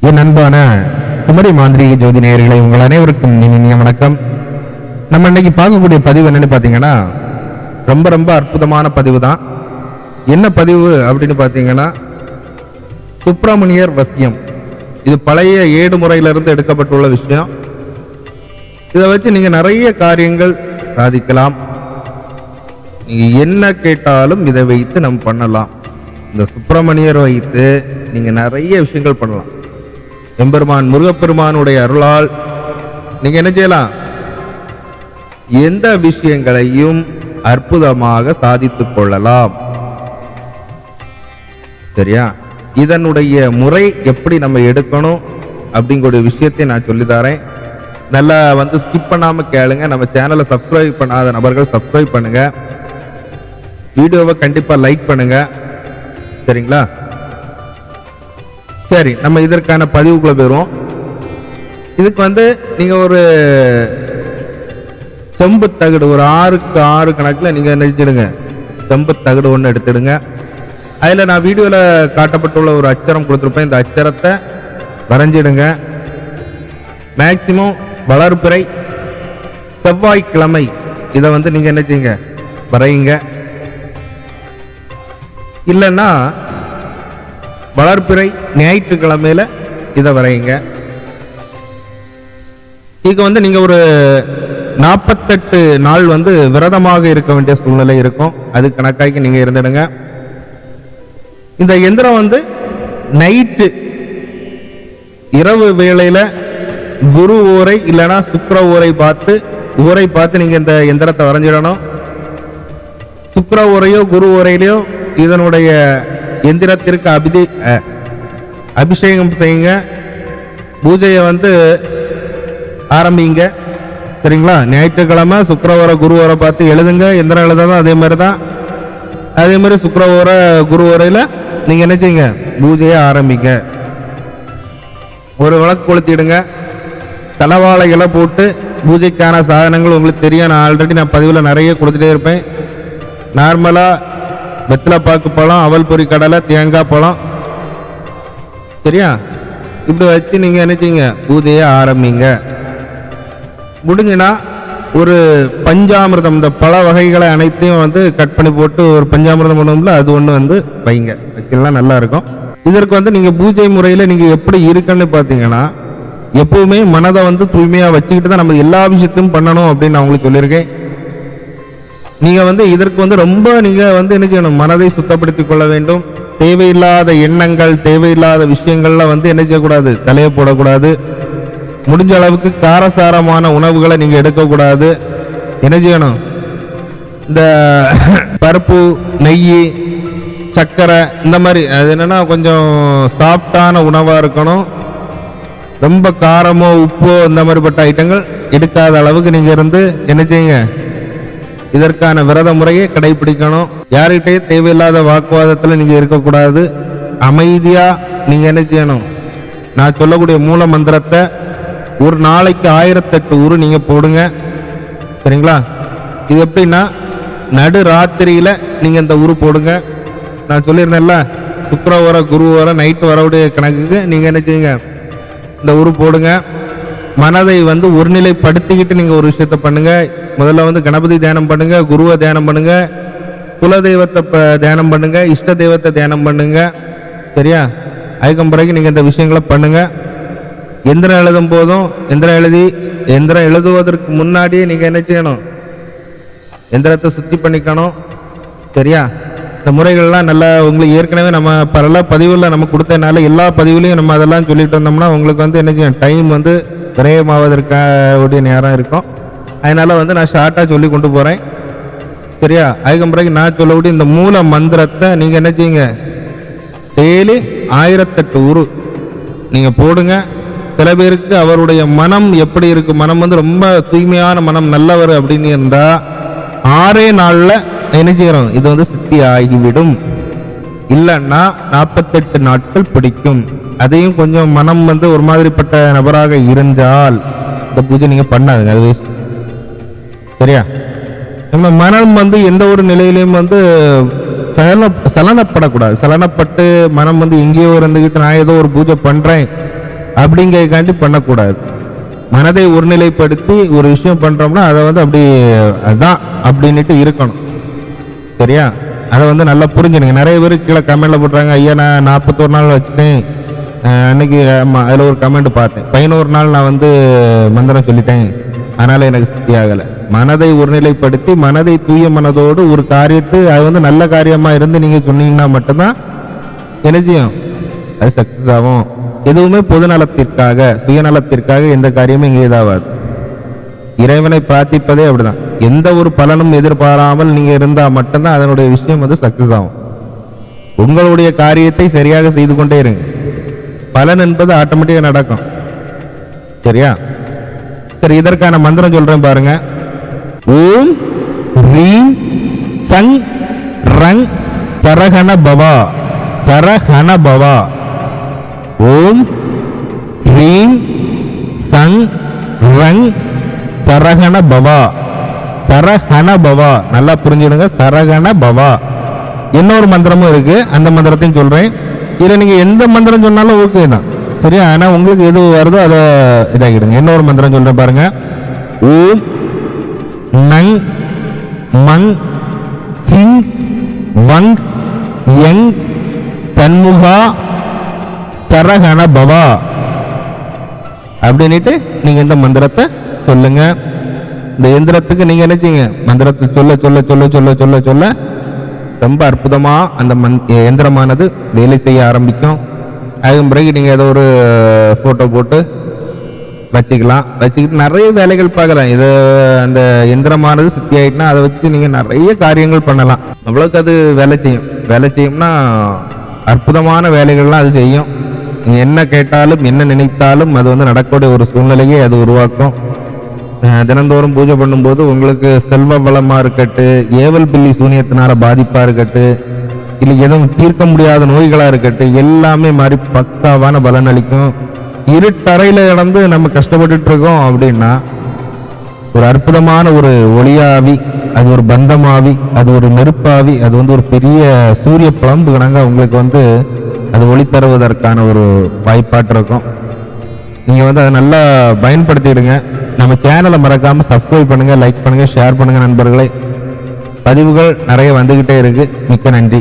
என் அன்பான குமரி மாந்திரீக ஜோதி நேயர்களை உங்கள் அனைவருக்கும் இனிய வணக்கம். நம்ம இன்னைக்கு பார்க்கக்கூடிய பதிவு என்னன்னு பார்த்தீங்கன்னா, ரொம்ப ரொம்ப அற்புதமான பதிவு தான். என்ன பதிவு அப்படின்னு பார்த்தீங்கன்னா, சுப்பிரமணியர் வசியம். இது பழைய ஏடு முறையிலிருந்து எடுக்கப்பட்டுள்ள விஷயம். இதை வச்சு நீங்கள் நிறைய காரியங்கள் சாதிக்கலாம். நீங்கள் என்ன கேட்டாலும் இதை வைத்து நம்ம பண்ணலாம். இந்த சுப்பிரமணியர் வைத்து நீங்கள் நிறைய விஷயங்கள் பண்ணலாம். எம்பெருமான் முருகப்பெருமானுடைய அருளால் நீங்க என்ன செய்யலாம்? எந்த விஷயங்களையும் அற்புதமாக சாதித்துக் கொள்ளலாம். சரியா? இதனுடைய முறை எப்படி நம்ம எடுக்கணும் அப்படிங்கிற விஷயத்தை நான் சொல்லித்தரேன். நல்லா ஸ்கிப் பண்ணாம கேளுங்க. நம்ம சேனலை சப்ஸ்கிரைப் பண்ணாத நபர்கள் சப்ஸ்கிரைப் பண்ணுங்க. வீடியோவை கண்டிப்பா லைக் பண்ணுங்க. சரிங்களா? சரி, நம்ம இதற்கான பதிவுக்குள்ள போயிடுவோம். இதுக்கு நீங்க ஒரு செம்பு தகடு, ஒரு 6க்கு 6 கணக்கில் நீங்க நினைச்சிடுங்க. செம்பு தகடு ஒன்று எடுத்துடுங்க. அதில் நான் வீடியோவில் காட்டப்பட்டுள்ள ஒரு அச்சரம் கொடுத்துருப்பேன். இந்த அச்சரத்தை வரைஞ்சிடுங்க. மேக்சிமம் வளர்பிறை செவ்வாய்க்கிழமை இதை நீங்க என்ன செய்யுங்க, வரையுங்க. இல்லைன்னா வளர்பிறை ஞாயிற்றுக்கிழமையில இதை வரையுங்க. இதுக்கு நீங்க ஒரு 48 நாள் விரதமாக இருக்க வேண்டிய சூழ்நிலை இருக்கும். அது கணக்காக்கி நீங்க இருந்துடுங்க. இந்த எந்திரம் நைட்டு இரவு வேளையில குரு ஓரை இல்லைன்னா சுக்கிர ஓரை பார்த்து நீங்க இந்த எந்திரத்தை வரைஞ்சிடணும். சுக்கிர ஓரையோ குரு ஓரையிலையோ இதனுடைய எந்திரத்திற்கு அபிஷேகம் செய்யுங்க. பூஜையை ஆரம்பிங்க. சரிங்களா? ஞாயிற்றுக்கிழமை சுக்கிரவார குருவாரை பார்த்து எழுதுங்க. எந்திரம் எழுதாதான் அதே மாதிரி தான். அதே மாதிரி சுக்கிரவார குருவாரையில் நீங்கள் என்ன செய்யுங்க, பூஜையை ஆரம்பிங்க. ஒரு விளக்கு கொளுத்திடுங்க. தலைவாழை இலை போட்டு பூஜைக்கான சாதனங்கள் உங்களுக்கு தெரியும். நான் ஆல்ரெடி பதிவில் நிறைய கொடுத்துட்டே இருப்பேன். நார்மலாக வெத்தலை பாக்கு பழம், அவல் பொறி கடலை, தேங்காய் பழம். சரியா? இப்படி வச்சு நீங்கள் என்ன செய்யுங்க, பூஜையை ஆரம்பிங்க. முடிஞ்சுன்னா ஒரு பஞ்சாமிர்தம், இந்த பல வகைகளை அனைத்தையும் கட் பண்ணி போட்டு ஒரு பஞ்சாமிர்தம் பண்ணுவோம்ல, அது ஒன்று வைங்க. வைக்கலாம், நல்லா இருக்கும். இதற்கு நீங்கள் பூஜை முறையில் நீங்கள் எப்படி இருக்குன்னு பார்த்தீங்கன்னா, எப்பவுமே மனதை தூய்மையாக வச்சுக்கிட்டு தான் நம்ம எல்லா விஷயத்தையும் பண்ணணும் அப்படின்னு நான் உங்களுக்கு சொல்லியிருக்கேன். நீங்க இதற்கு ரொம்ப நீங்க என்ன செய்யணும், மனதை சுத்தப்படுத்திக் கொள்ள வேண்டும். தேவையில்லாத எண்ணங்கள், தேவையில்லாத விஷயங்கள்ல என்ன செய்யக்கூடாது, தலையை போடக்கூடாது. முடிஞ்ச அளவுக்கு காரசாரமான உணவுகளை நீங்க எடுக்கக்கூடாது. என்ன செய்யணும், இந்த பருப்பு, நெய், சர்க்கரை, இந்த மாதிரி அது என்னன்னா கொஞ்சம் சாஃப்டான உணவா இருக்கணும். ரொம்ப காரமோ உப்போ இந்த மாதிரிப்பட்ட ஐட்டங்கள் எடுக்காத அளவுக்கு நீங்க என்ன செய்யுங்க, இதற்கான விரத முறையை கடைபிடிக்கணும். யார்கிட்டயே தேவையில்லாத வாக்குவாதத்தில் நீங்க இருக்கக்கூடாது. அமைதியா நீங்க என்ன செய்யணும், நான் சொல்லக்கூடிய மூல மந்திரத்தை ஒரு நாளைக்கு 1008 உரு நீங்க போடுங்க. சரிங்களா? இது எப்படின்னா, நடு ராத்திரியில நீங்க இந்த உரு போடுங்க. நான் சொல்லியிருந்தேன்ல, சுக்கிரவார குருவார நைட்டு வரவுடைய கணக்குக்கு நீங்க என்ன செய்யுங்க, இந்த உரு போடுங்க. மனதை ஒருநிலைப்படுத்திக்கிட்டு நீங்க ஒரு விஷயத்த பண்ணுங்க. முதல்ல கணபதி தியானம் பண்ணுங்க, குருவை தியானம் பண்ணுங்க, குல தெய்வத்தை தியானம் பண்ணுங்க, இஷ்ட தெய்வத்தை தியானம் பண்ணுங்க. சரியா? அதுக்கு பிறகு நீங்க இந்த விஷயங்களை பண்ணுங்க. எந்திரம் எழுதும் போதும் எந்திரம் எழுதுவதற்கு முன்னாடியே நீங்க என்ன செய்யணும், எந்திரத்தை சுத்தி பண்ணிக்கணும். சரியா? இந்த முறைகள்லாம் நல்லா உங்களுக்கு ஏற்கனவே நம்ம பல பதிவுகளில் நம்ம கொடுத்ததுனால எல்லா பதிவுலையும் நம்ம அதெல்லாம் சொல்லிட்டு வந்தோம்னா உங்களுக்கு என்ன செய்யும், டைம் விரயமாவதற்கான நேரம் இருக்கும். அதனால நான் ஷார்ட்டாக சொல்லி கொண்டு போகிறேன். சரியா? அதுக்கு பிறகு நான் சொல்லக்கூடிய இந்த மூல மந்திரத்தை நீங்கள் என்ன செய்யுங்க, டெய்லி 1008 உரு நீங்கள் போடுங்க. சில பேருக்கு அவருடைய மனம் எப்படி இருக்கு, மனம் ரொம்ப தூய்மையான மனம், நல்லவர் அப்படின்னு இருந்தால் 6 நாளில் என்ன செய்யறோம், இது சித்தி ஆகிவிடும். இல்லைன்னா 48 நாட்கள் பிடிக்கும். அதையும் கொஞ்சம் மனம் ஒரு மாதிரிப்பட்ட நபராக இருந்தால் இந்த பூஜை நீங்க பண்ணாதுங்க, அது வேஸ்ட். சரியா? நம்ம மனம் எந்த ஒரு நிலையிலையும் சலனப்படக்கூடாது. சலனப்பட்டு மனம் எங்கேயோ இருந்துக்கிட்டு நான் ஏதோ ஒரு பூஜை பண்றேன் அப்படிங்கிறதுக்காண்டி பண்ணக்கூடாது. மனதை ஒருநிலைப்படுத்தி ஒரு விஷயம் பண்றோம்னா அதை வந்து அப்படி அதான் அப்படின்ட்டு இருக்கணும். சரியா? அதை வந்து நல்லா புரிஞ்சுனுங்க. நிறைய பேர் கீழே கமெண்ட்ல போட்டுறாங்க, ஐயா நான் 41 நாள் வச்சுட்டேன், அன்னைக்கு அதில் ஒரு கமெண்ட் பார்த்தேன், 11 நாள் நான் வந்து மந்திரம் சொல்லிட்டேன், அதனால எனக்கு சக்தி ஆகலை. மனதை ஒருநிலைப்படுத்தி மனதை தூய மனதோடு ஒரு காரியத்தை அது வந்து நல்ல காரியமா இருந்து நீங்க சொன்னீங்கன்னா மட்டும்தான் என்ன செய்யும், அது சக்சஸ் ஆகும். எதுவுமே பொது நலத்திற்காக சுயநலத்திற்காக எந்த காரியமும் இங்கே இதாகாது. இறைவனை பிரார்த்திப்பதே அப்படிதான். எந்த ஒரு பலனும் எதிர்பாராமல் நீங்க இருந்தா மட்டும்தான் அதனுடைய விஷயம் வந்து சக்சஸ் ஆகும். உங்களுடைய காரியத்தை சரியாக செய்து கொண்டே இருங்க, பலன் என்பது ஆட்டோமேட்டிக்கா நடக்கும். சரியா? சரி, இதற்கான மந்திரம் சொல்றேன் பாருங்க. ஓம் ரீம் சங் ரங் சரஹண பவா, சரஹண பவா. ஓம் ரீம் சங் ரங் சரஹண பவா, சரஹண பவா. நல்லா புரிஞ்சுடுங்க, சரஹண பவா. இன்னொரு மந்திரமும் இருக்கு, அந்த மந்திரத்தையும் சொல்றேன். இதுல நீங்க எந்த மந்திரம் சொன்னாலும் ஓகே தான், சரியா? ஆனா உங்களுக்கு எது வருதோ அதை இதாகிடுங்க. இன்னொரு மந்திரம் சொல்றேன் பாருங்க. ஓம் நங் மங் சிங் வங் யங் சண்முகா சரஹண பவா அப்படின்ட்டு நீங்க இந்த மந்திரத்தை சொல்லுங்க. இந்த எந்திரத்துக்கு நீங்க என்ன செய்யுங்க, மந்திரத்தை சொல்ல சொல்ல சொல்ல சொல்ல சொல்ல சொல்ல ரொம்ப அற்புதமா அந்த எந்திரமானது வேலை செய்ய ஆரம்பிக்கும். அதுக்கு பிறகு நீங்க ஏதோ ஒரு போட்டோ போட்டு வச்சுக்கலாம், வச்சுக்கிட்டு நிறைய வேலைகள் பார்க்கலாம். இது அந்த எந்திரமானது சித்தி ஆயிட்டுனா அதை வச்சு நீங்க நிறைய காரியங்கள் பண்ணலாம். அவ்வளவுக்கு அது வேலை செய்யும். வேலை செய்யும்னா அற்புதமான வேலைகள்லாம் அது செய்யும். நீங்க என்ன கேட்டாலும் என்ன நினைத்தாலும் அது வந்து நடக்கக்கூடிய ஒரு சூழ்நிலையை அது உருவாக்கும். தினந்தோறும் பூஜை பண்ணும்போது உங்களுக்கு செல்வ வளமா இருக்கட்டு, ஏவல் பில்லி சூனியத்தினால பாதிப்பா இருக்கட்டு, இல்லை எதுவும் தீர்க்க முடியாத நோய்களா இருக்கட்டு, எல்லாமே மாதிரி பக்காவான பலன் அளிக்கும். இருட்டறையில கடந்து நம்ம கஷ்டப்பட்டுட்டு இருக்கோம் அப்படின்னா ஒரு அற்புதமான ஒரு ஒளியாவி, அது ஒரு பந்தமாவி, அது ஒரு நெருப்பாவி, அது வந்து ஒரு பெரிய சூரிய பிளம்பு கணங்க உங்களுக்கு வந்து அது ஒளி தருவதற்கான ஒரு வாய்ப்பாட்டு இருக்கும். நீங்க வந்து அதை நல்லா பயன்படுத்திடுங்க. நம்ம சேனலை மறக்காம சப்ஸ்கிரைப் பண்ணுங்க, லைக் பண்ணுங்க, ஷேர் பண்ணுங்க நண்பர்களே. பதிவுகள் நிறைய வந்துகிட்டே இருக்கு. மிக்க நன்றி.